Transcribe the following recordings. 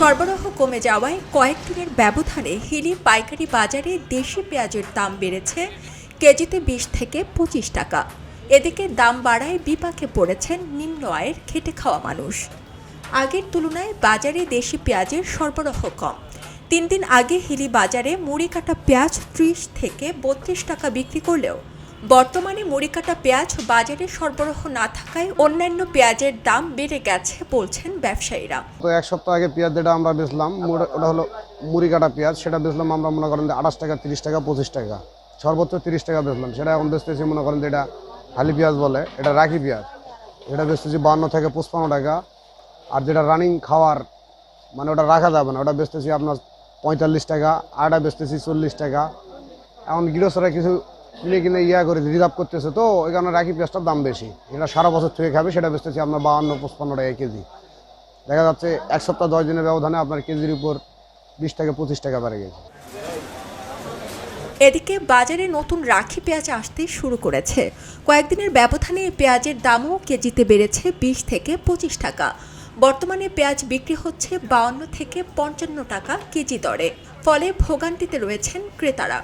সরবরাহ কমে যাওয়ায় কয়েকদিনের ব্যবধানে হিলি পাইকারি বাজারে দেশি পেঁয়াজের দাম বেড়েছে কেজিতে 20 থেকে 25 টাকা। এদিকে দাম বাড়ায় বিপাকে পড়েছেন নিম্ন আয়ের খেটে খাওয়া মানুষ। আগের তুলনায় বাজারে দেশি পেঁয়াজের সরবরাহ কম। 3 দিন আগে হিলি বাজারে মুড়ি কাটা পেঁয়াজ 30 থেকে 32 টাকা বিক্রি করলেও বর্তমানে মুড়ি কাটা পেঁয়াজ বাজারে সরবরাহ না থাকায় অন্যান্য পেঁয়াজের দাম বেড়ে গেছে বলছেন ব্যবসায়ীরা। তো এক সপ্তাহ আগে পেঁয়াজ যেটা আমরা বেচলাম ওটা হলো মুড়ি কাটা পেঁয়াজ, সেটা বেচলাম আমরা মনে করেন 28 টাকা, 30 টাকা, 25 টাকা, সর্বোচ্চ 30 টাকা বেচলাম। সেটা এখন বেচতেছি মনে করেন এটা হালি পেঁয়াজ বলে, এটা রাখি পেঁয়াজ, এটা বেচতেছি 52 থেকে 55 টাকা। আর যেটা রানিং খাওয়ার মানে ওটা রাখা যাবে না, ওটা বেচতেছি আপনার 45 টাকা, আর এটা বেচতেছি 40 টাকা। এখন গৃহস্থরা কিছু কিনে করে রিজার্ভ করতেছে, তো ওই কারণে রাখি পেঁয়াজটার দাম বেশি। এটা সারা বছর থেকে খাবে, সেটা বেচতেছি আপনার 52-55 টাকা কেজি। দেখা যাচ্ছে এক সপ্তাহ 10 দিনের ব্যবধানে আপনার কেজির উপর 20 থেকে 25 টাকা বেড়ে গেছে। এদিকে বাজারে নতুন রাখি পেঁয়াজ আসতে শুরু করেছে। কয়েকদিনের ব্যবধানে পেঁয়াজের দামও কেজিতে বেড়েছে 20 থেকে 25 টাকা। বর্তমানে পেঁয়াজ বিক্রি হচ্ছে 52 থেকে 55 টাকা কেজি দরে, ফলে ভোগান্তিতে রয়েছেন ক্রেতারা।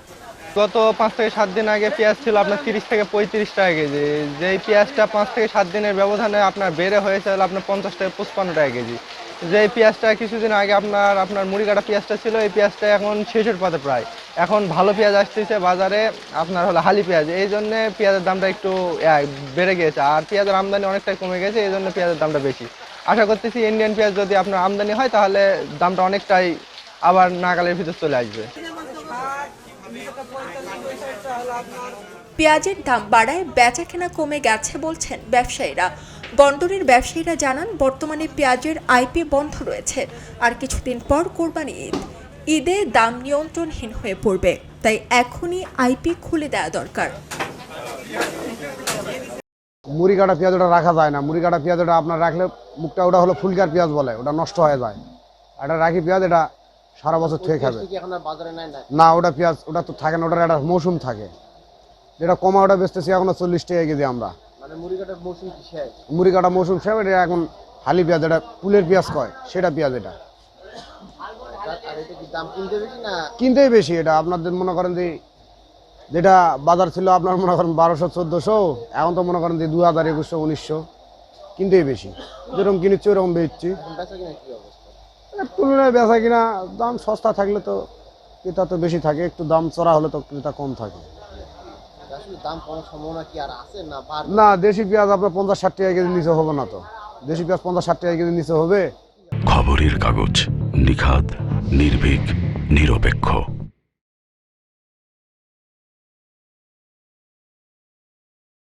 গত 5 থেকে 7 দিন আগে পেঁয়াজ ছিল আপনার 30 থেকে 35 টাকা কেজি। যেই পেঁয়াজটা 5 থেকে 7 দিনের ব্যবধানে আপনার বেড়ে হয়েছে আপনার 50 থেকে 55 টাকা কেজি। যেই পেঁয়াজটা কিছুদিন আগে আপনার মুড়ি কাটা পেঁয়াজটা ছিল, এই পেঁয়াজটা এখন শেষের পথে প্রায়। এখন ভালো পেঁয়াজ আসতেছে বাজারে, আপনার হলো হালি পেঁয়াজ, এই জন্য পেঁয়াজের দামটা একটু বেড়ে গিয়েছে। আর পেঁয়াজের আমদানি অনেকটাই কমে গেছে, এই জন্য পেঁয়াজের দামটা বেশি। আশা করতেছি ইন্ডিয়ান পেঁয়াজ যদি আপনার আমদানি হয় তাহলে দামটা অনেকটাই আবার নাগালের ভিতর চলে আসবে। পেঁয়াজের দাম বাড়ায় বেচাকেনা কমে গেছে বলছেন ব্যবসায়ীরা। বন্দরের ব্যবসায়ীরা জানান, বর্তমানে পেঁয়াজের আইপি বন্ধ রয়েছে। আর কিছুদিন পর কোরবানি ঈদে দাম নিয়ন্ত্রণহীন হয়ে পড়বে, তাই এখনই আইপি খুলে দেওয়া দরকার। মুড়ি কাটা পেঁয়াজ ওটা রাখা যায় না। মুড়ি কাটা পেঁয়াজ ওটা আপনার রাখলে মুখটা ওটা হলো ফুলকার পেঁয়াজ বলে, ওটা নষ্ট হয়ে যায়। আর এটা রাখি পেঁয়াজ, এটা সারা বছর থেকে খাবে না। ওটা পেঁয়াজ ওটা তো থাকে না, ওটার একটা মৌসুম থাকে। যেটা কমা ওটা বেচতেছি এখন 40 টাকা কেজি আমরা। মুড়ি কাটা মৌসুম শেষ, এটা এখন হালি পেঁয়াজ, এটা ফুলের পেঁয়াজ কয়, সেটা পেঁয়াজ। এটা কিনতেই বেশি। এটা আপনাদের মনে করেন যে যেটা বাজার ছিল আপনার মনে করেন 1200-1400, এখন তো মনে করেন যে 2000-2100-1900, কিনতেই বেশি। যেরকম কিনেছি ওরকম বেচছি। তুলনায় বেচা কিনা দাম সস্তা থাকলে তো ক্রেতা তো বেশি থাকে, একটু দাম চড়া হলে তো ক্রেতা কম থাকে। না, দেশি পেঁয়াজ আপনার 50-60 টাকা কেজি নিচে হবে না। তো দেশি পেঁয়াজ 50-60 টাকা কেজি নিচে হবে। খবরের কাগজ, নিখাত, নির্ভীক, নিরপেক্ষ।